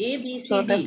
ABCD।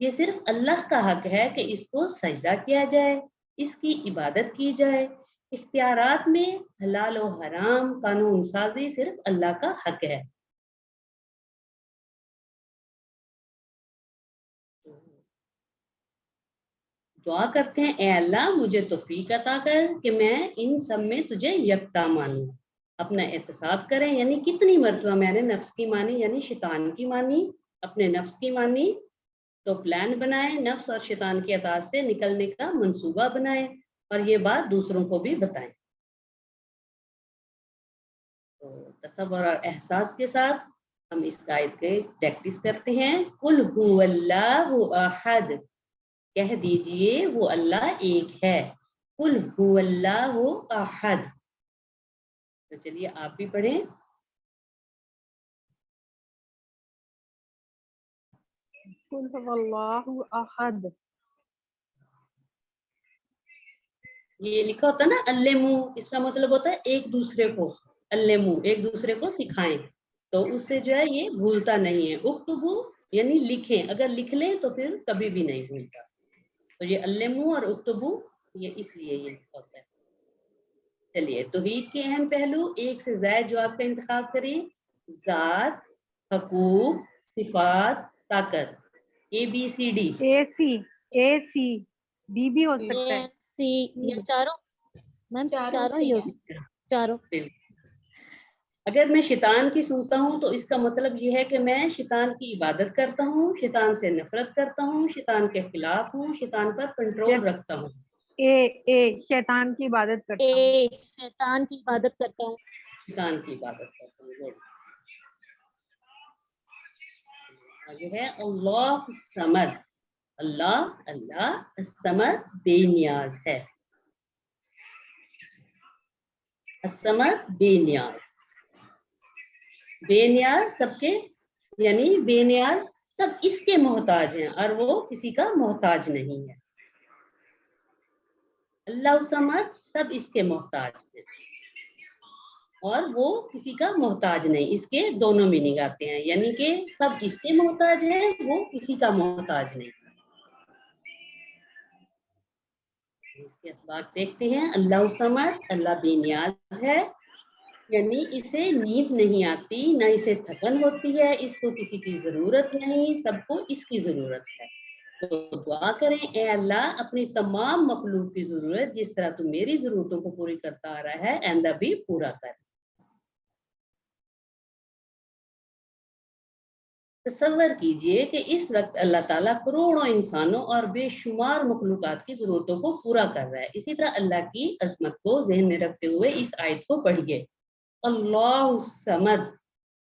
یہ صرف اللہ کا حق ہے کہ اس کو سجدہ کیا جائے، اس کی عبادت کی جائے۔ اختیارات میں حلال و حرام قانون سازی صرف اللہ کا حق ہے۔ دعا کرتے ہیں، اے اللہ مجھے توفیق عطا کر کہ میں ان سب میں تجھے یکتا مانوں۔ اپنا احتساب کریں، یعنی کتنی مرتبہ میں نے نفس کی مانی، یعنی شیطان کی مانی، اپنے نفس کی مانی، تو پلان بنائیں، نفس اور شیطان کی اطاعت سے نکلنے کا منصوبہ بنائیں، اور یہ بات دوسروں کو بھی بتائیں۔ تو تصور اور احساس کے ساتھ ہم اس آیت کے پریکٹس کرتے ہیں۔ قل هو اللہ احد، کہہ دیجئے وہ اللہ ایک ہے۔ قل هو اللہ احد۔ تو چلیے آپ بھی پڑھیں۔ قل هو اللہ احد۔ یہ لکھا ہوتا ہے نا علمو، اس کا مطلب ہوتا ہے ایک دوسرے کو، علمو ایک دوسرے کو سکھائیں، تو اس سے جو ہے یہ بھولتا نہیں ہے۔ اکتبو یعنی لکھیں، اگر لکھ لیں تو پھر کبھی بھی نہیں بھولتا۔ تو یہ علمو اور اکتبو یہ اس لیے یہ لکھا ہوتا ہے۔ چلیے توحید کے اہم پہلو، ایک سے زائد جواب کا انتخاب کریں۔ ذات، حقوق، صفات، طاقت، اے بی سی ڈی۔ اے سی بی بھی ہو سکتا ہے۔ سی یا چاروں میم، چاروں ہی ہو سکتے ہیں، چاروں۔ اگر میں شیطان کی سنتا ہوں تو اس کا مطلب یہ ہے کہ میں شیطان کی عبادت کرتا ہوں، شیطان سے نفرت کرتا ہوں، شیطان کے خلاف ہوں، شیطان پر کنٹرول رکھتا ہوں۔ اے شیطان کی عبادت کرتا ہوں۔ اے شیطان کی عبادت کرتا ہوں۔ شیطان کی عبادت کرتا ہوں۔ آگے ہے اللہ الصمد، اللہ الصمد بے نیاز ہے۔ الصمد بے نیاز، بے نیاز سب کے، یعنی بے نیاز سب اس کے محتاج ہیں اور وہ کسی کا محتاج نہیں ہے۔ اللہ الصمد سب اس کے محتاج ہیں اور وہ کسی کا محتاج نہیں، اس کے دونوں میننگ آتے ہیں، یعنی کہ سب اس کے محتاج ہیں، وہ کسی کا محتاج نہیں۔ اس کے اسباق دیکھتے ہیں۔ اللہ الصمد، اللہ بے نیاز ہے، یعنی اسے نیند نہیں آتی، نہ اسے تھکن ہوتی ہے، اس کو کسی کی ضرورت نہیں، سب کو اس کی ضرورت ہے۔ تو دعا کریں، اے اللہ اپنی تمام مخلوق کی ضرورت جس طرح تو میری ضرورتوں کو پوری کرتا آ رہا ہے، آئندہ بھی پورا کر۔ تصور کیجئے کہ اس وقت اللہ تعالیٰ کروڑوں انسانوں اور بے شمار مخلوقات کی ضرورتوں کو پورا کر رہا ہے۔ اسی طرح اللہ کی عظمت کو ذہن میں رکھتے ہوئے اس آیت کو پڑھیے۔ اللہ الصمد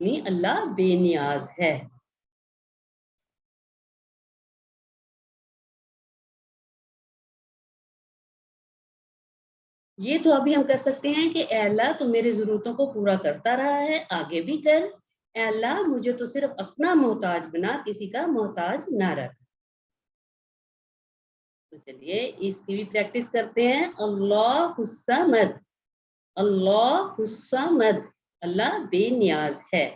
یعنی اللہ بے نیاز ہے۔ یہ تو ابھی ہم کر سکتے ہیں کہ اے اللہ تو میری ضرورتوں کو پورا کرتا رہا ہے، آگے بھی کر۔ اے اللہ مجھے تو صرف اپنا محتاج بنا، کسی کا محتاج نہ رکھ۔ تو چلیے اس کی بھی پریکٹس کرتے ہیں۔ اللہ الصمد، اللہ الصمد، اللہ بے نیاز ہے۔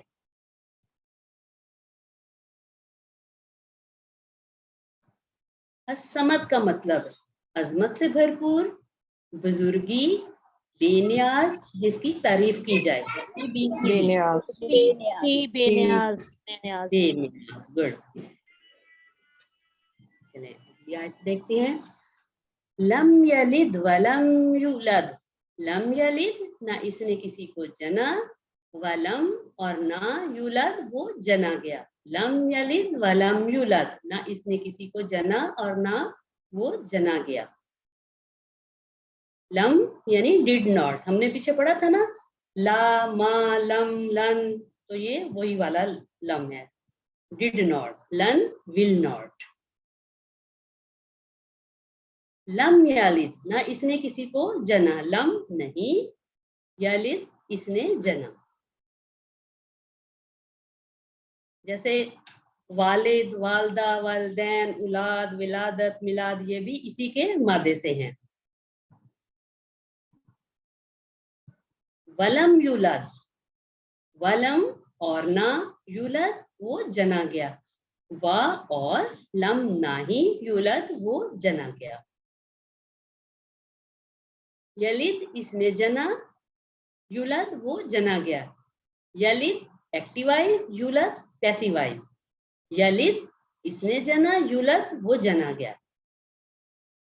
الصمد کا مطلب عظمت سے بھرپور، بزرگی، بے نیاز، جس کی تعریف کی جائے۔ بے نیاز۔ سی بے نیاز، بے نیاز۔ بے نیاز، گڈ۔ چلیں یہ آیت دیکھتے ہیں۔ لم یلد ولم یولد، لم یلد نہ اس نے کسی کو جنا، ولم اور نہ یولد وہ جنا گیا۔ لم یلد ولم یولد نہ اس نے کسی کو جنا اور نہ وہ جنا گیا۔ لم یعنی ڈڈ ناٹ، ہم نے پیچھے پڑھا تھا نا، لا ما لم لن، تو یہ وہی والا لم ہے۔ ڈڈ ناٹ، لن ول ناٹ۔ لم یلد نہ اس نے کسی کو جنا، لم نہیں، یلد اس نے جنا۔ جیسے والد، والدہ، والدین، اولاد، ولادت، میلاد، یہ بھی اسی کے مادے سے ہیں۔ ولم یولد، ولم اور نہ، یولد وہ جنا گیا۔ وا اور لم نہیں یولد وہ جنا گیا. یلد اس نے جنا، یولد وہ جنا گیا. یلد ایکٹیوائز، یولد پیسیوائز. یلد اس نے جنا، یولد وہ جنا گیا.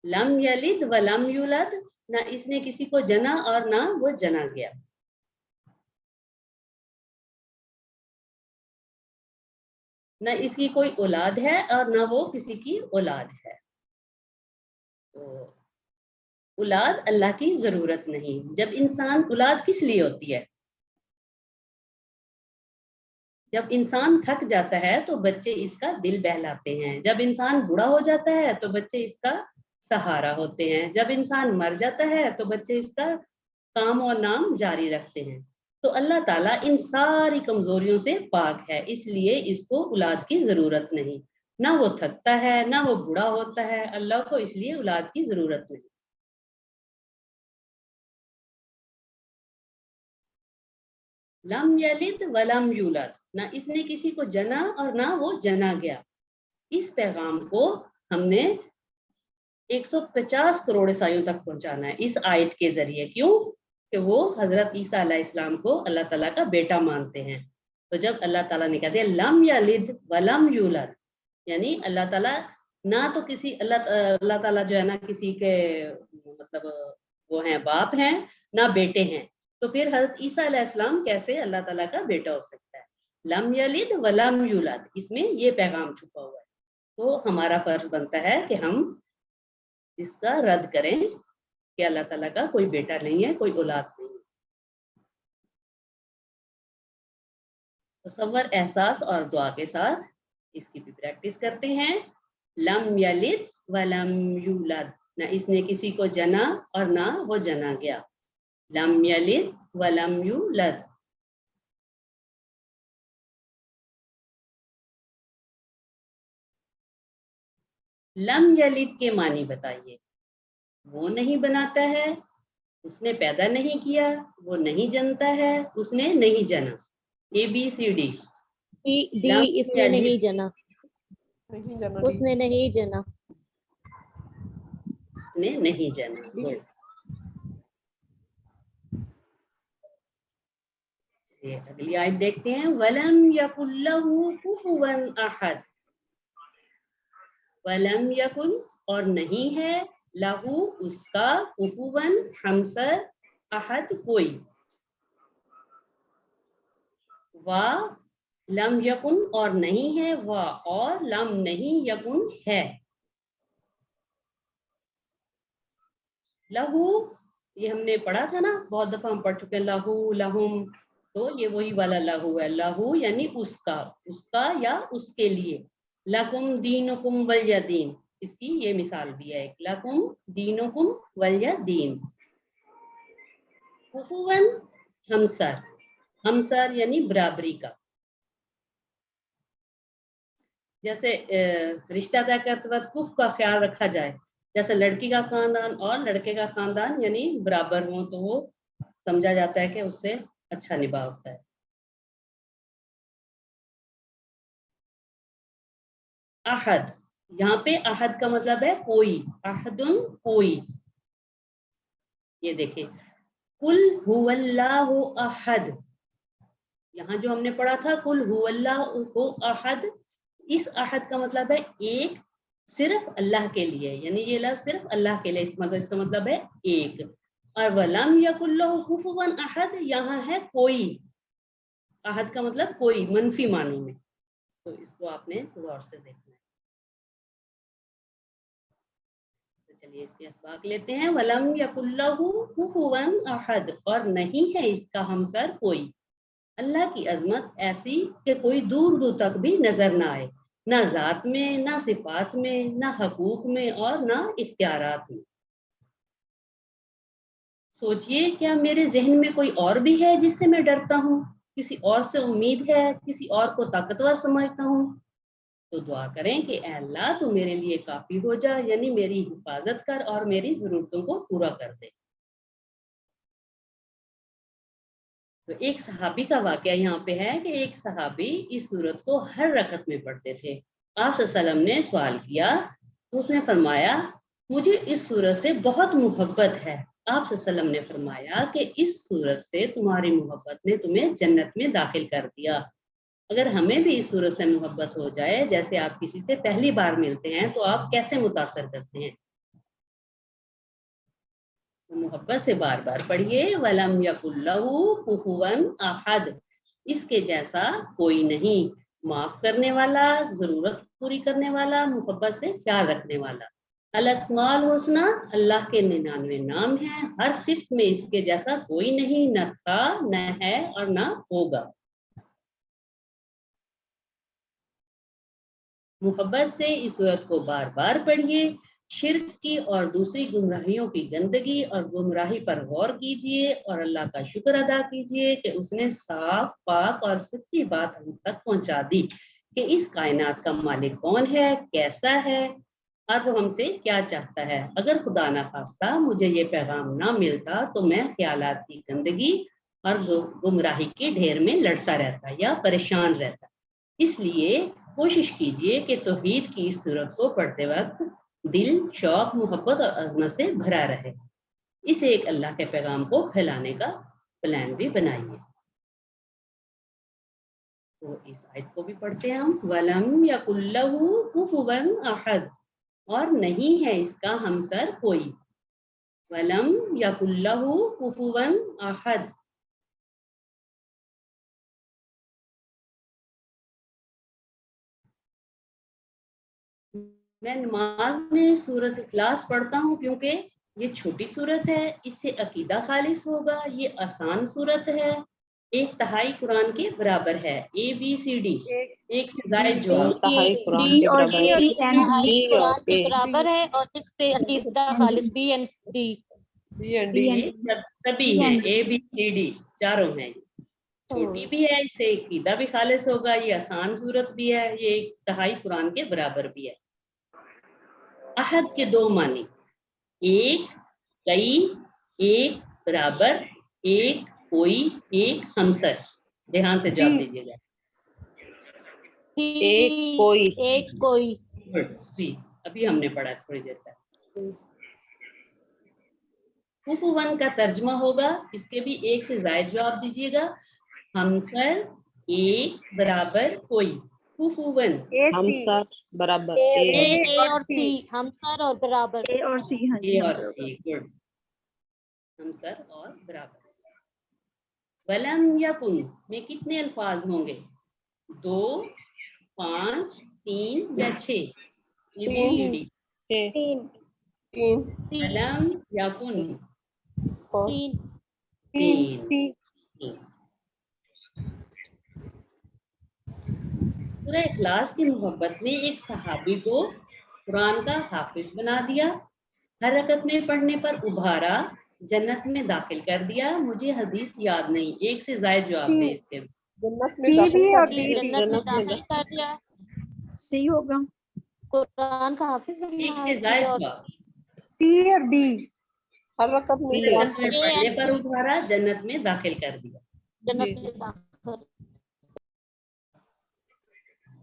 لم یلد و لم یولد نہ اس نے کسی کو جنا اور نہ وہ جنا گیا. نہ اس کی کوئی اولاد ہے اور نہ وہ کسی کی اولاد ہے. تو اولاد اللہ کی ضرورت نہیں. جب انسان اولاد کس لیے ہوتی ہے؟ جب انسان تھک جاتا ہے تو بچے اس کا دل بہلاتے ہیں. جب انسان بوڑھا ہو جاتا ہے تو بچے اس کا سہارا ہوتے ہیں. جب انسان مر جاتا ہے تو بچے اس کا کام اور نام جاری رکھتے ہیں. تو اللہ تعالیٰ ان ساری کمزوریوں سے پاک ہے، اس لیے اس کو اولاد کی ضرورت نہیں. نہ وہ تھکتا ہے نہ وہ بوڑھا ہوتا ہے. اللہ کو اس لیے اولاد کی ضرورت نہیں. لم یلد ولم یولد نہ اس نے کسی کو جنا اور نہ وہ جنا گیا. اس پیغام کو ہم نے 150 کروڑ عیسائیوں تک پہنچانا ہے اس آیت کے ذریعے. کیوں؟ کہ وہ حضرت عیسیٰ علیہ السلام کو اللہ تعالیٰ کا بیٹا مانتے ہیں. تو جب اللہ تعالیٰ نے کہا دیا لم یلد ولم یولد، یعنی اللہ تعالیٰ نہ تو کسی اللہ تعالیٰ جو ہے نا کسی کے مطلب وہ ہیں باپ ہیں نہ بیٹے ہیں. تو پھر حضرت عیسیٰ علیہ السلام کیسے اللہ تعالیٰ کا بیٹا ہو سکتا ہے؟ لم یلد ولم یولد، اس میں یہ پیغام چھپا ہوا ہے. تو ہمارا فرض بنتا ہے کہ ہم اس کا رد کریں کہ اللہ تعالیٰ کا کوئی بیٹا نہیں ہے، کوئی اولاد نہیں ہے. تصور، احساس اور دعا کے ساتھ اس کی بھی پریکٹس کرتے ہیں. لم یلد ولم یولد نہ اس نے کسی کو جنا اور نہ وہ جنا گیا. لم یلد ولم یولد. لم یلد کے معنی بتائیے. وہ نہیں بناتا ہے، اس نے پیدا نہیں کیا، وہ نہیں جنتا ہے، اس نے نہیں جنا. اے بی سی ڈی. ڈی اس نے نہیں جنا، اس نے نہیں جنا، اس نے نہیں جنا. اگلی آیت دیکھتے ہیں. وَلَمْ يَكُنْ لَهُ كُفُوًا أَحَدٌ. وَلَمْ يَكُنْ اور نہیں ہے، لہو اس کا، کفواً ہمسر، احد کوئی. وا لم یکن اور نہیں ہے، وا اور لم نہیں یکن ہے. لہو یہ ہم نے پڑھا تھا نا، بہت دفعہ ہم پڑھ چکے ہیں. لہو لہم، تو یہ وہی والا لہو ہے. لہو یعنی اس کا یا اس کے لیے. لکم دینکم ولیہ دین، اس کی یہ مثال بھی ہے. لکم دینکم ولیہ دین. کفواً ہمسر، ہمسر یعنی برابری کا. جیسے رشتہ طے کرتے وقت کف کا خیال رکھا جائے، جیسے لڑکی کا خاندان اور لڑکے کا خاندان یعنی برابر ہوں تو وہ سمجھا جاتا ہے کہ اس سے اچھا نبھا ہوتا ہے. احد، یہاں پہ احد کا مطلب ہے کوئی. احدن کوئی. یہ دیکھیں قل هو اللہ احد، یہاں جو ہم نے پڑھا تھا قل هو اللہ احد، اس احد کا مطلب ہے ایک، صرف اللہ کے لیے. یعنی یہ لفظ صرف اللہ کے لیے استعمال، اس کا مطلب ہے ایک. اور وَلَمْ يَكُنْ لَهُ كُفُوًا أَحَدٌ یہاں ہے کوئی. احد کا مطلب کوئی منفی معنوں میں. تو اس کو آپ نے غور سے دیکھنا ہے. تو چلیے اس کے اسباق لیتے ہیں. وَلَمْ يَكُنْ لَهُ كُفُوًا أَحَدٌ اور نہیں ہے اس کا ہمسر کوئی. اللہ کی عظمت ایسی کہ کوئی دور دور تک بھی نظر نہ آئے، نہ ذات میں، نہ صفات میں، نہ حقوق میں اور نہ اختیارات میں. سوچئے کیا میرے ذہن میں کوئی اور بھی ہے جس سے میں ڈرتا ہوں، کسی اور سے امید ہے، کسی اور کو طاقتور سمجھتا ہوں. تو دعا کریں کہ اے اللہ تو میرے لیے کافی ہو جا، یعنی میری حفاظت کر اور میری ضرورتوں کو پورا کر دے. تو ایک صحابی کا واقعہ یہاں پہ ہے کہ ایک صحابی اس سورت کو ہر رکعت میں پڑھتے تھے. آپ صلی اللہ علیہ وسلم نے سوال کیا تو اس نے فرمایا مجھے اس صورت سے بہت محبت ہے. آپ صلی اللہ علیہ وسلم نے فرمایا کہ اس صورت سے تمہاری محبت نے تمہیں جنت میں داخل کر دیا. اگر ہمیں بھی اس صورت سے محبت ہو جائے جیسے آپ کسی سے پہلی بار ملتے ہیں تو آپ کیسے متاثر کرتے ہیں؟ محبت سے بار بار پڑھیے وَلَمْ يَكُنْ لَهُ كُفُوًا أَحَدٌ. اس کے جیسا کوئی نہیں، معاف کرنے والا، ضرورت پوری کرنے والا، محبت سے خیال رکھنے والا. الاسماء الحسنی اللہ کے 99 نام ہیں، ہر صفت میں اس کے جیسا کوئی نہیں، نہ تھا نہ ہے اور نہ ہوگا. محبت سے اس صورت کو بار بار پڑھیے. شرک کی اور دوسری گمراہیوں کی گندگی اور گمراہی پر غور کیجیے اور اللہ کا شکر ادا کیجیے کہ اس نے صاف پاک اور سچی بات ہم تک پہنچا دی کہ اس کائنات کا مالک کون ہے، کیسا ہے اور وہ ہم سے کیا چاہتا ہے. اگر خدا نخواستہ مجھے یہ پیغام نہ ملتا تو میں خیالات کی گندگی اور گمراہی کے ڈھیر میں لڑتا رہتا یا پریشان رہتا. اس لیے کوشش کیجیے کہ توحید کی اس صورت کو پڑھتے وقت دل شوق محبت اور عظمت سے بھرا رہے. اسے ایک اللہ کے پیغام کو پھیلانے کا پلان بھی بنائیے. تو اس آیت کو بھی پڑھتے ہیں ہم وَلَمْ يَكُنْ لَهُ كُفُوًا أَحَدٌ، اور نہیں ہے اس کا ہمسر کوئی. وَلَمْ يَكُنْ لَهُ كُفُوًا أَحَدٌ. میں نماز میں سورۃ اخلاص پڑھتا ہوں کیونکہ یہ چھوٹی سورت ہے، اس سے عقیدہ خالص ہوگا. یہ آسان سورت ہے، 1/3 قرآن کے برابر ہے. ABCD ایک سے زائد جواب. انتہائی قرآن ڈی کے اور برابر ڈی ہے. انتہائی ڈی اور قرآن کے اے. برابر ہے اور اس سے عقیدہ خالص بی اینڈ ڈی. یہ سبھی ہیں ABCD چاروں ہیں. چھوٹی بھی ہے، اس سے عقیدہ بھی خالص ہوگا. یہ آسان صورت بھی ہے، یہ 1/3 قرآن کے برابر بھی ہے. احد کے 2 معنی، ایک کئی، ایک برابر، ایک کوئی، ایک ہمسر. دھیان سے جواب دیجیے گا. ایک کوئی. ایک کوئی. ابھی ہم نے پڑھا تھوڑی دیر تک. کفوًا کا ترجمہ ہوگا، اس کے بھی ایک سے زائد جواب دیجیے گا. ہمسر ایک برابر کوئی. کفوًا ہمسر برابر اے اور سی، ہمسر اور برابر. اے اور سی گڈ. ہمسر اور برابر. ولم یکن میں کتنے الفاظ ہوں گے؟ 2، 5، 3 یا 6؟ ABCD. تین. ولم یکن تین. 3. سورہ اخلاص کی محبت نے ایک صحابی کو قرآن کا حافظ بنا دیا، ہر رکعت میں پڑھنے پر ابھارا، جنت میں داخل کر دیا. مجھے حدیث یاد نہیں، ایک سے زائد جواب دے اس کے. جنت میں داخل کر دیا. سی ہوگا. قرآن کا حافظ ایک بنا سے زائد دیا. جواب. سی اور ڈی. ہر رکعت میں رکعت میں پڑھنے پر ابھارا، جنت میں داخل کر دیا. جنت میں داخل.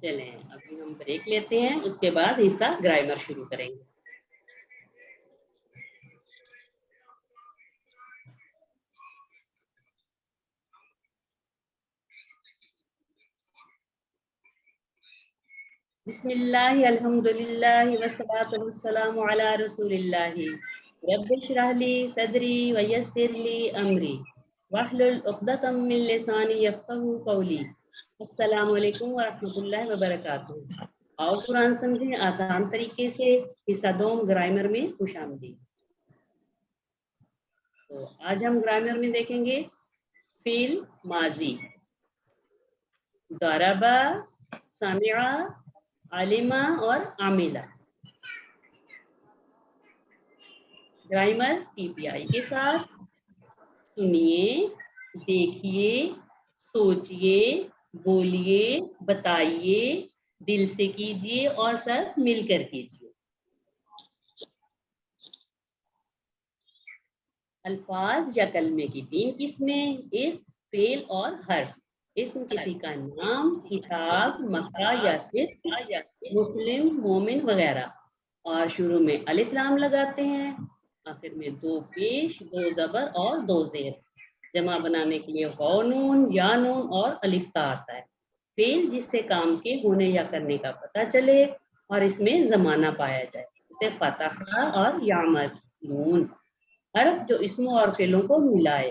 چلیں ابھی ہم بریک لیتے ہیں، اس کے بعد حصہ گرامر شروع کریں گے. بسم اللہ الحمدللہ والصلاۃ والسلام علی رسول اللہ. رب اشرح لی صدری ویسر لی امری واحلل عقدۃ من لسانی یفقہوا قولی. السلام علیکم ورحمۃ اللہ وبرکاتہ. آؤ قرآن سمجھیں آسان طریقے سے. حصہ دوم گرامر میں خوش آمدید. تو آج ہم گرامر میں دیکھیں گے فعل ماضی. ضربا، سمعا، علما اور عاملہ. گرامر TPI کے ساتھ سنیے، دیکھیے، سوچئے، بولیے، بتائیے، دل سے کیجیے اور سب مل کر کیجیے. الفاظ یا کلمے کی 3 قسمیں، اسم، فعل اور حرف. اسم کسی کا نام، کتاب، مکہ یا صرف مسلم، مومن وغیرہ، اور شروع میں الف لام لگاتے ہیں، آخر میں 2 پیش، 2 زبر اور 2 زیر۔ جمع بنانے کے لیے واو نون، یا نون اور الف تا آتا ہے۔ فعل جس سے کام کے ہونے یا کرنے کا پتہ چلے اور اس میں زمانہ پایا جائے، اسے فتح اور یعملون۔ حرف جو اسموں اور فعلوں کو ملائے،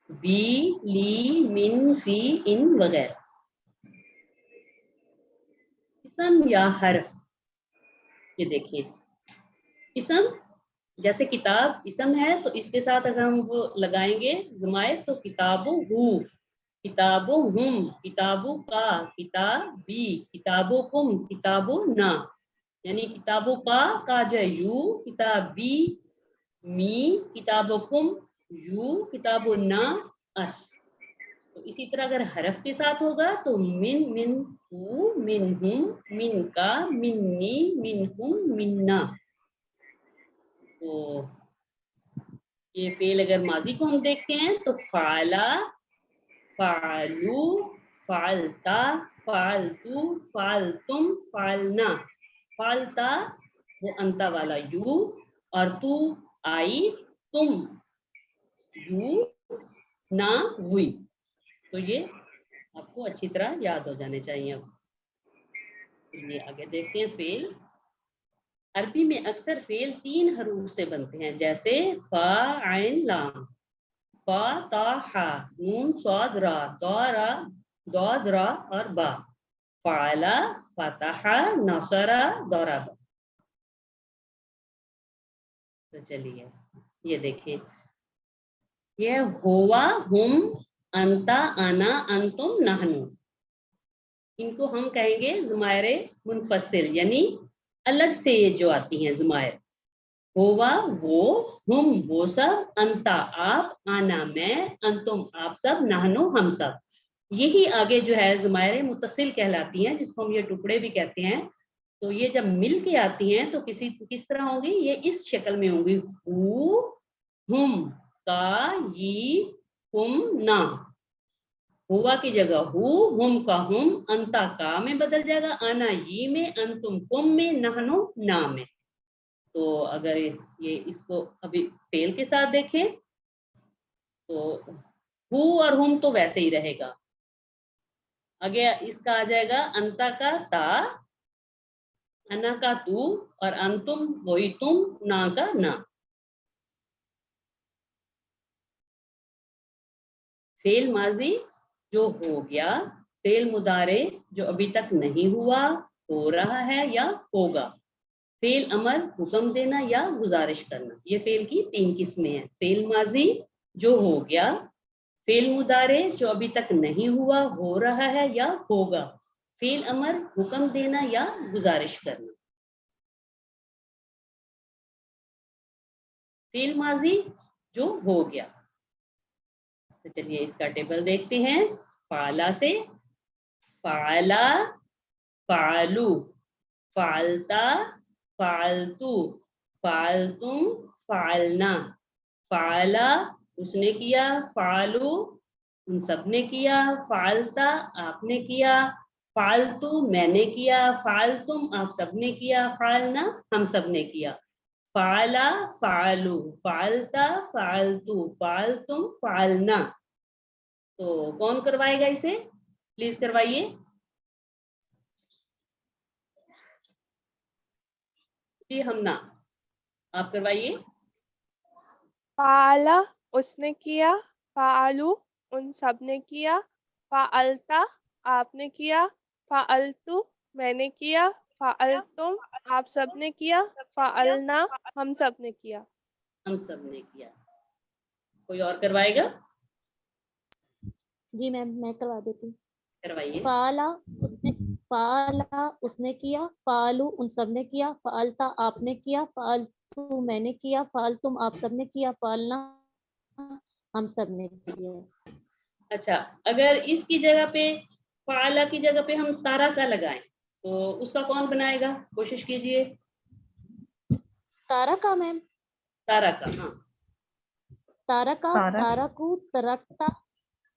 بی، لی، من، فی، ان وغیرہ۔ اسم یا حرف، یہ دیکھیں اسم جیسے کتاب اسم ہے تو اس کے ساتھ اگر ہم وہ لگائیں گے ضمائر تو کتابوں ہو، کتابوں ہم، کتابوں کا، کتابی، کتابوں کم، کتابوں نہ، یعنی کتابوں کا جو ہے یو، کتابی می، کتابوں کم یو، کتابوں نہ اس۔ تو اسی طرح اگر حرف کے ساتھ ہوگا تو من، من ہو، من ہم، من کا، منی، منکم، منا۔ تو یہ فعل اگر ماضی کو ہم دیکھتے ہیں تو فعلا، فعلو، فعلتا، فعلتو، فعلتم، فعلنا۔ فعلتا وہ انتا والا یو، اور تو آئی، تم یو، نہ ہوئی۔ تو یہ آپ کو اچھی طرح یاد ہو جانے چاہیے۔ اب یہ آگے دیکھتے ہیں فعل۔ عربی میں اکثر فعل 3 حروف سے بنتے ہیں، جیسے فا، عین، لام۔ فا، تا، ہا، نون، صاد، را، دارا، داد، را اور با۔ فعلا، فتح، نصر، ضرب۔ تو چلیے یہ دیکھیں، یہ ہوا، ہم، انتا، انا، انتم، نحنو، ان کو ہم کہیں گے ضمائر منفصل، یعنی الگ سے یہ جو آتی ہیں ضمائر۔ ہوا وہ، ہم وہ سب، انتا آپ، آنا میں، انتم آپ سب، نحنو ہم سب۔ یہی آگے جو ہے ضمائر متصل کہلاتی ہیں، جس کو ہم یہ ٹکڑے بھی کہتے ہیں۔ تو یہ جب مل کے آتی ہیں تو کس طرح ہوں گی؟ یہ اس شکل میں ہوں گی، ہو، ہم، کا، یہ، ہم، نہ۔ ہوا کی جگہ ہو، ہم کا ہم، انتا کا میں بدل جائے گا، آنا یہ میں، انتم کم میں، نحنو نہ میں۔ تو اگر یہ اس کو ابھی فعل کے ساتھ دیکھیں تو ہو اور ہم تو ویسے ہی رہے گا، آگے اس کا آ جائے گا انتا کا تا، انا کا تو، اور انتم وہی تم، نا کا نا۔ فعل ماضی جو ہو گیا، فعل مضارع جو ابھی تک نہیں ہوا، ہو رہا ہے یا ہوگا۔ فعل امر حکم دینا یا گزارش کرنا، یہ فعل کی 3 قسمیں ہیں۔ فعل ماضی جو ہو گیا، فعل مضارع جو ابھی تک نہیں ہوا، ہو رہا ہے یا ہوگا، فعل امر حکم دینا یا گزارش کرنا۔ فعل ماضی جو ہو گیا، تو چلیے اس کا ٹیبل دیکھتے ہیں۔ فعلا سے فعلا، فعلو، فعلتا، فعلتو، فعلتم، فعلنا۔ فعلا اس نے کیا، فعلو ان سب نے کیا، فعلتا آپ نے کیا، فعلتو میں نے کیا، فعلتم آپ سب نے کیا، فعلنا ہم سب نے کیا۔ فعلا، فعلو، فعلتا، فعلتو، فعلتم، فعلنا۔ تو کون کروائے گا اسے؟ پلیز کروائیے۔ جی ہمنا آپ کروائیے۔ فعلا اس نے کیا، فعلو ان سب نے کیا، فعلتا آپ نے کیا، فعلتو میں نے کیا، فعلتم آپ سب نے کیا، فعلنا ہم سب نے کیا۔ ہم سب نے کیا۔ کوئی اور کروائے گا؟ جی میم میں کروا دیتی ہوں۔ کروائیے۔ فعلا اس نے کیا، فعلو ان سب نے کیا، فعلتا آپ نے کیا، فعلتو میں نے کیا، فعلتم آپ سب نے کیا، فعلنا ہم سب نے کیا۔ اچھا اگر اس کی جگہ پہ فعلا کی جگہ پہ ہم تارا کا لگائیں تو اس کا کون بنائے گا؟ کوشش کیجئے۔ تارا کا میم، تارا کا، ہاں تارا کا، تارا کو، ترکتا،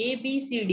ABCD।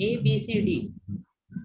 ABCD।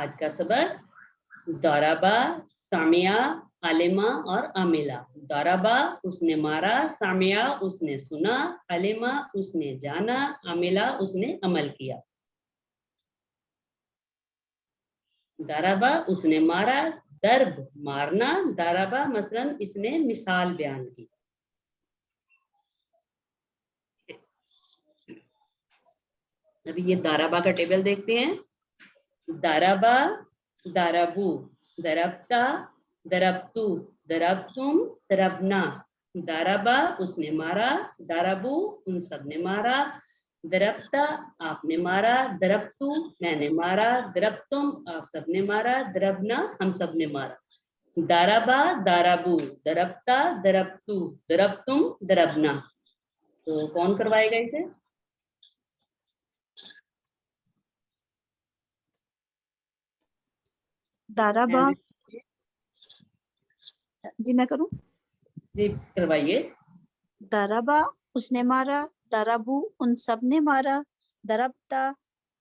آج کا سبق دارابا، سامعہ، عالمہ اور عاملہ. دارابا اس نے مارا، سامعہ اس نے سنا، عالمہ اس نے جانا، عاملہ اس نے عمل کیا. دارابا اس نے مارا، درب مارنا، دارابا مثلاً اس نے مثال بیان کی. ابھی یہ دارابا کا ٹیبل دیکھتے ہیں. دارابا، دارابو، دربتا، دربتو، دربتم، دربنا. دارابا اس نے مارا، دارابو ان سب نے مارا، دربتا آپ نے مارا، دربتو میں نے مارا، دربتم آپ سب نے مارا، دربنا ہم سب نے مارا. دارابا، دارابو، دربتا، دربتو، دربتم، دربنا. تو کون کروائے گا اسے؟ دارابا. جی میں کروں. جی کروائیے. دارابا اس نے مارا، دارابو ان سب نے مارا، دربتا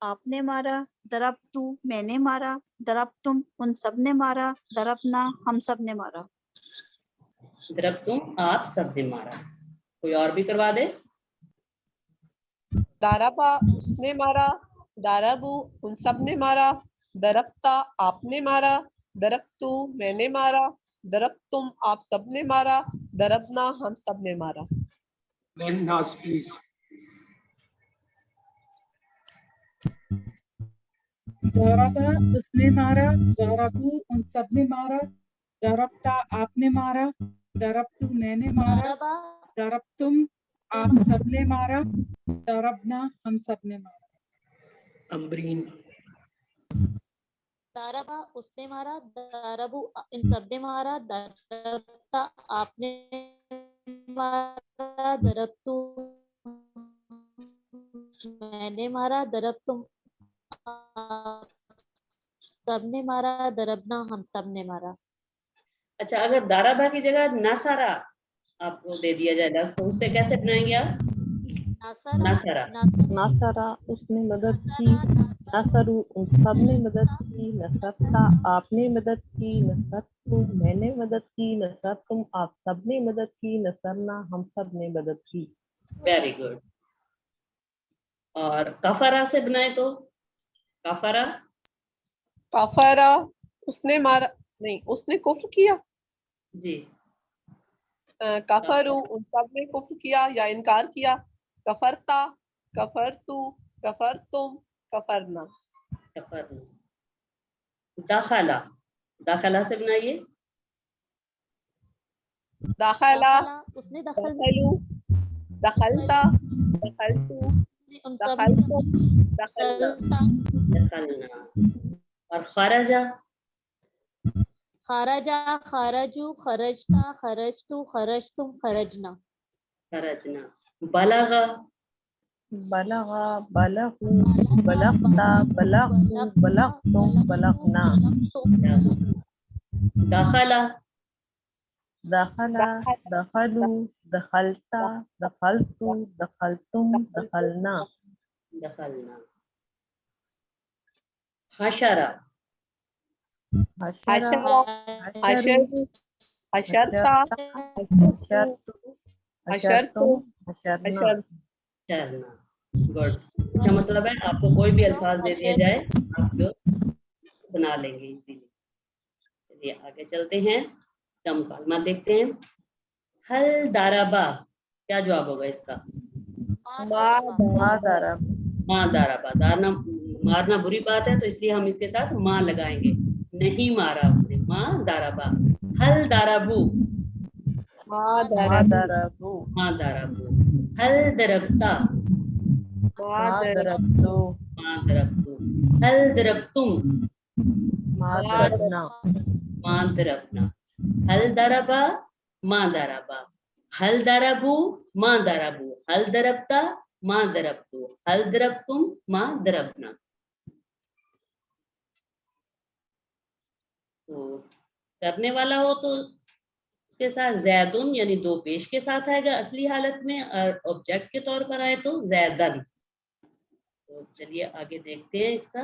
آپ نے مارا، دربتو میں نے مارا، دربتم ان سب نے مارا، دربنا ہم سب نے مارا. دربتم آپ سب نے مارا. کوئی اور بھی کروا دے. دارابا اس نے مارا، دارابو ان سب نے مارا، دربتا آپ نے مارا، دربتو میں نے مارا، دربتم آپ سب نے مارا، دربنا ہم سب نے مارا. Then Naz, please. دارابا اس نے مارا، دارابو ان سب نے مارا، دربتا آپ نے مارا، دربتو میں نے مارا، دارابا دربتم آپ سب نے مارا، دربنا ہم سب نے مارا. Ambreen. دارابا اس نے مارا، دارابو ان سب نے مارا، دربتا آپ نے مارا، دربتو میں نے مارا، دربتم آپ سب نے مارا، دربنا ہم سب نے مارا. اچھا اگر دارابا کی جگہ ناسارا آپ کو دے دیا جائے لفظ تو اس سے کیسے بنائیں گے آپ؟ ناسارا. ناصرہ اس نے مدد کی، نصرو ان سب نے مدد کی، نصرتا آپ نے مدد کی، نصرتو میں نے مدد کی، نصرتم آپ سب نے مدد کی، نصرنا ہم سب نے مدد کی. Very good. اور کفارا سے بنائے تو کفارا. کفارہ اس نے مارا، نہیں اس نے کفر کیا. جی کفرو ان سب نے کفر کیا یا انکار کیا. کفرتا، کفرتو، کفرتم، کفرنا. کفرنا. داخلہ، داخلہ سے بنائیے. داخلہ، اس نے دخل دخلو، دخلتا، دخلتو، ان سب نے دخلتم، دخلنا. دخلنا. اور خرجہ. خارجا، خارجو، خرجتا، خرجتو، خرجتم، خرجنا. خرجنا. بلغا. بلغا، بلغو، بلغتا، بلغتو، بلغتم، بلغنا. داخلہ. دخلا، دخلو، دخلتا، دخلتو، دخلتم، دخلنا. دخلنا. حشرہ. حشرہ، حشرو، حشرتا، حشرتو، حشرتم، حشرنا. چلنا. گڈ. اس کا مطلب ہے آپ کو کوئی بھی الفاظ دے دیا جائے آپ جو بنا لیں گے اسی لیے. چلیے آگے چلتے ہیں. اس کا مکالمہ دیکھتے ہیں. حل دارابا کیا جواب ہوگا اس کا؟ ما دارا. ماں دارابا. دارنا مارنا بری بات ہے تو اس لیے ہم اس کے ساتھ ماں لگائیں گے. نہیں مارا اس نے. ماں دارابا. حل دارابو. ما ما دارا. دربو. ماں دارابو. حل دربتا. ما ما دارا. دربتو. ماں دربتو. حل دربتم. ما دربنا. ماں دربنا. حل دربا. ماں دربا. حل دربو. ماں دربو. حل دربتا. ماں دربتو. حل دربتم. ماں دربنا. تو کرنے والا ہو تو اس کے ساتھ زیدن یعنی دو پیش کے ساتھ آئے گا اصلی حالت میں، اور آبجیکٹ کے طور پر آئے تو زیدن. تو چلیے آگے دیکھتے ہیں اس کا.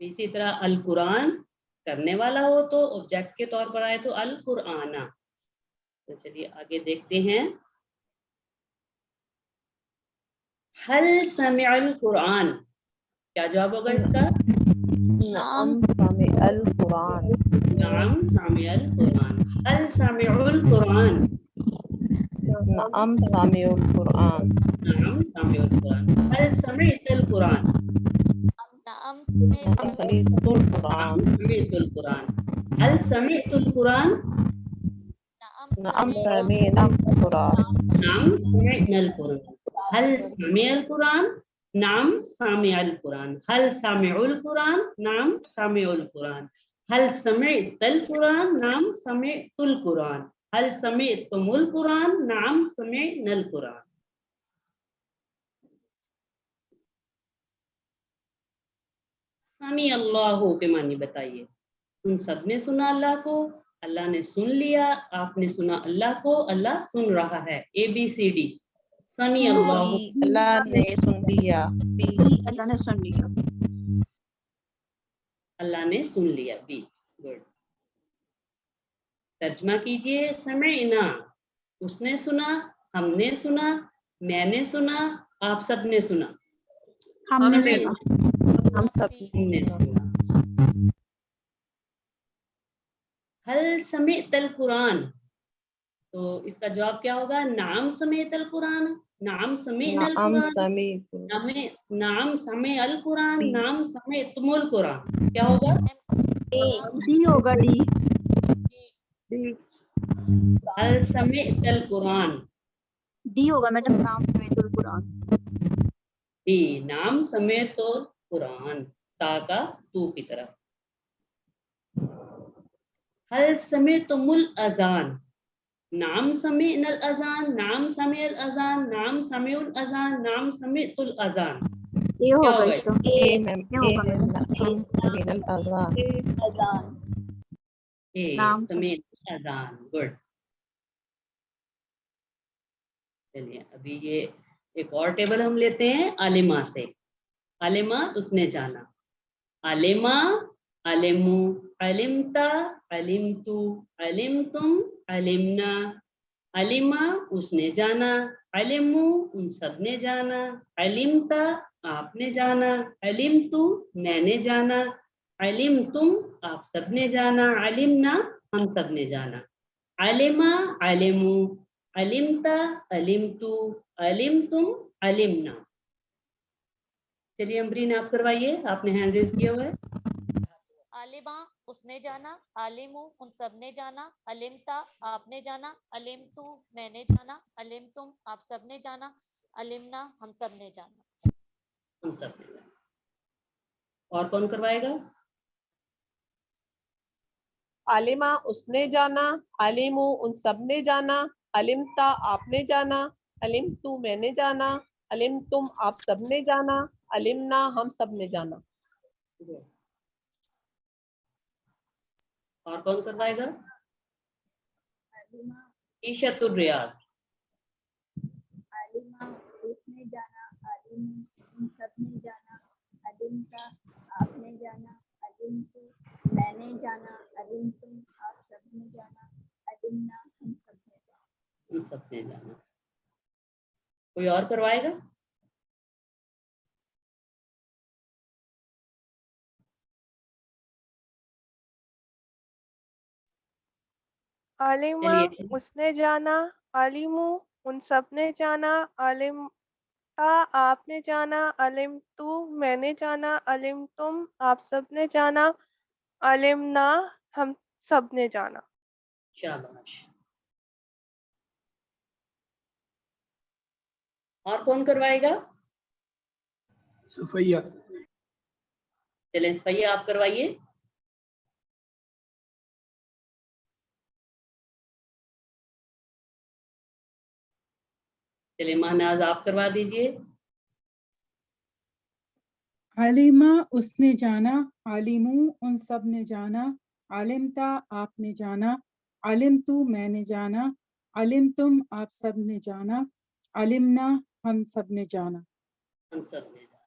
اسی طرح القرآن کرنے والا ہو تو آبجیکٹ کے طور پر آئے تو القرآن. تو چلیے آگے دیکھتے ہیں. حل سمع القرآن، کیا جواب ہوگا اس کا؟ نعم سمع القرآن. نعم سمع القرآن. حل سمع القرآن. نعم سمع القرآن. نعم سمع القرآن. هل سمعت القرآن؟ نعم سمعت القرآن. سمعت القرآن. هل سمعت القرآن؟ نعم سمعنا القرآن. نعم سمعنا القرآن. هل سمع القرآن؟ نعم سمع القرآن. هل سمعوا القرآن؟ نعم سمعوا القرآن. هل سمعت القرآن؟ نعم سمعت القرآن. هل سمعتم القرآن؟ نعم سمعنا القرآن. سمی اللہ کے معنی بتائیے. ان سب نے سنا اللہ کو، اللہ نے سن لیا، آپ نے سنا اللہ کو، اللہ سن رہا ہے. ABCD. سمی اللہ. اللہ نے سن لیا. اللہ نے سن لیا. اللہ نے سن لیا. B. گڈ. ترجمہ کیجئے. سمعنا، اس نے سنا، ہم نے سنا، میں نے سنا، آپ سب نے سنا. ہم نے سنا. ہم سب ہم نے سنا. حل سمعت القرآن، تو اس کا جواب کیا ہوگا؟ نعم سمعت القرآن. نعم سمعنا نعم القرآن. سمعت. نعم سمع القرآن. نعم سمعتم القرآن. کیا ہوگا؟ ڈی ہوگا. ڈی. حل سمعت القرآن. ڈی ہوگا میڈم. نام سمیت القرآن. ڈی. نعم سمعت القرآن. تا کا تو کی طرف. حل سمعتم الاذان. نعم سمعنا الاذان. نعم سمع الاذان. نعم سمعوا الاذان. نعم سمعت الاذان. اے کیا ہوگا ہوگا اس کا. نام سمعت الاذان. گڈ. چلیے ابھی یہ ایک اور ٹیبل ہم لیتے ہیں عالمہ سے. عالمہ اس نے جانا. عالمہ، علمو، علمتا، علمتو، علمتم، علمنا. علمہ اس نے جانا. علمو ان سب نے جانا. علمتا آپ نے جانا. علمتو میں نے جانا. علمتم آپ سب نے جانا. علمنا ہم سب نے جانا. علمہ، علمو، علمتا، علمتو، علمتم، علمنا. چلیے امبرین آپ کروائیے، آپ نے ہینڈ ریز کیا ہوا ہے. عالمہ اس نے جانا. عالمو ان سب نے جانا. علمتا آپ نے جانا. علمتو میں نے جانا. علمتم آپ سب نے جانا. علمنا ہم سب نے جانا. ہم سب نے جانا. اور کون کروائے گا؟ عالمہ اس نے جانا. علمو ان سب نے جانا. علمتا آپ نے جانا. علمتو میں نے جانا. علمتم آپ سب نے جانا. علمنا ہم سب نے جانا. اور کون کروائے گا؟ عیشت الریاض. عالمہ اس نے جانا. عالم ان سب نے جانا. علمتا آپ نے جانا. علمتو میں نے جانا. علمتم آپ سب نے جانا. علمنا ہم سب نے جانا. ہم سب نے جانا. کوئی اور کروائے گا؟ عالمہ اس نے جانا. عالمو ان سب نے جانا. علمتا آپ نے جانا. علمتو میں نے جانا. علمتم آپ سب نے جانا. علمنا ہم سب نے جانا. شاباش. اور کون کروائے گا؟ صفیہ. چلیں صفیہ آپ کروائیے. چلیں مہناز آپ کروا دیجئے. عالمہ اس نے جانا. عالمو ان سب نے جانا. علمتا آپ نے جانا. علمتو میں نے جانا. علمتم آپ سب نے جانا. علمنا ہم سب نے جانا. ہم سب نے جانا.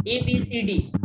ABCD।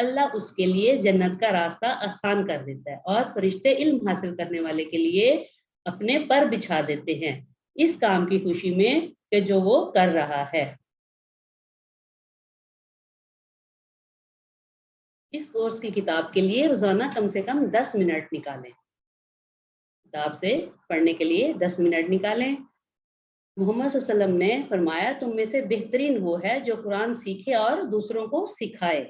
اللہ اس کے لیے جنت کا راستہ آسان کر دیتا ہے اور فرشتے علم حاصل کرنے والے کے لیے اپنے پر بچھا دیتے ہیں اس کام کی خوشی میں کہ جو وہ کر رہا ہے۔ اس کورس کی کتاب کے لیے روزانہ کم سے کم 10 منٹ نکالیں۔ کتاب سے پڑھنے کے لیے 10 منٹ نکالیں۔ محمد صلی اللہ علیہ وسلم نے فرمایا تم میں سے بہترین وہ ہے جو قرآن سیکھے اور دوسروں کو سکھائے۔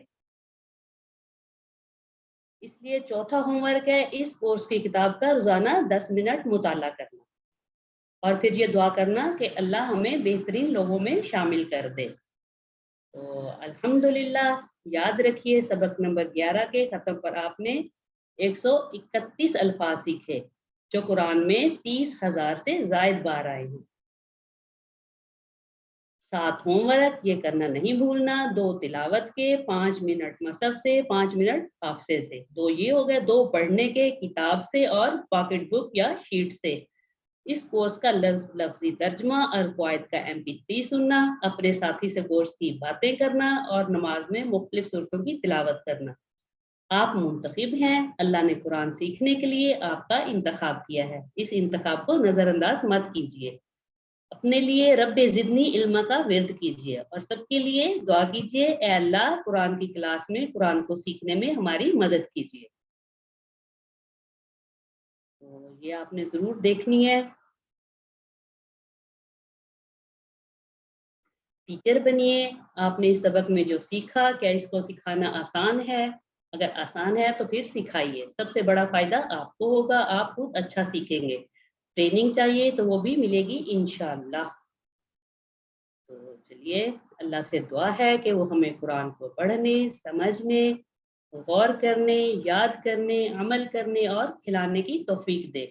اس لیے چوتھا ہوم ورک ہے اس کورس کی کتاب کا روزانہ 10 منٹ مطالعہ کرنا اور پھر یہ دعا کرنا کہ اللہ ہمیں بہترین لوگوں میں شامل کر دے۔ تو الحمدللہ یاد رکھیے سبق نمبر 11 کے ختم پر آپ نے 131 الفاظ سیکھے جو قرآن میں 30,000 سے زائد بار آئے ہیں۔ 7 ہوم ورک یہ کرنا نہیں بھولنا، 2 تلاوت کے، 5 منٹ مصحف سے، 5 منٹ حافظے سے، 2 یہ ہو گئے، 2 پڑھنے کے کتاب سے اور پاکٹ بک یا شیٹ سے۔ اس کورس کا لفظی ترجمہ اور قواعد کا MP3 سننا، اپنے ساتھی سے کورس کی باتیں کرنا اور نماز میں مختلف صورتوں کی تلاوت کرنا۔ آپ منتخب ہیں، اللہ نے قرآن سیکھنے کے لیے آپ کا انتخاب کیا ہے، اس انتخاب کو نظر انداز مت کیجیے۔ اپنے لیے رب زدنی علم کا ورد کیجیے اور سب کے لیے دعا کیجیے، اے اللہ قرآن کی کلاس میں قرآن کو سیکھنے میں ہماری مدد کیجیے۔ تو یہ آپ نے ضرور دیکھنی ہے۔ ٹیچر بنیے، آپ نے اس سبق میں جو سیکھا کیا اس کو سکھانا آسان ہے؟ اگر آسان ہے تو پھر سکھائیے، سب سے بڑا فائدہ آپ کو ہوگا، آپ خود اچھا سیکھیں گے۔ ٹریننگ چاہیے تو وہ بھی ملے گی انشاءاللہ۔ تو چلیے اللہ سے دعا ہے کہ وہ ہمیں قرآن کو پڑھنے، سمجھنے، غور کرنے، یاد کرنے، عمل کرنے اور کھلانے کی توفیق دے۔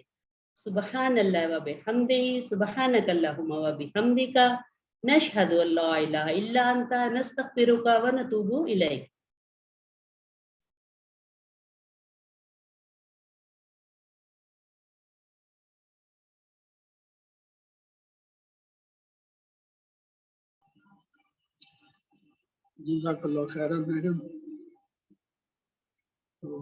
سبحان اللہ و بحمدہ، سبحانک اللہم و بحمدک، نشہد ان لا الہ الا انت، نستغفرک و نتوب الیک۔ جزاک اللہ خیر میڈم۔ تو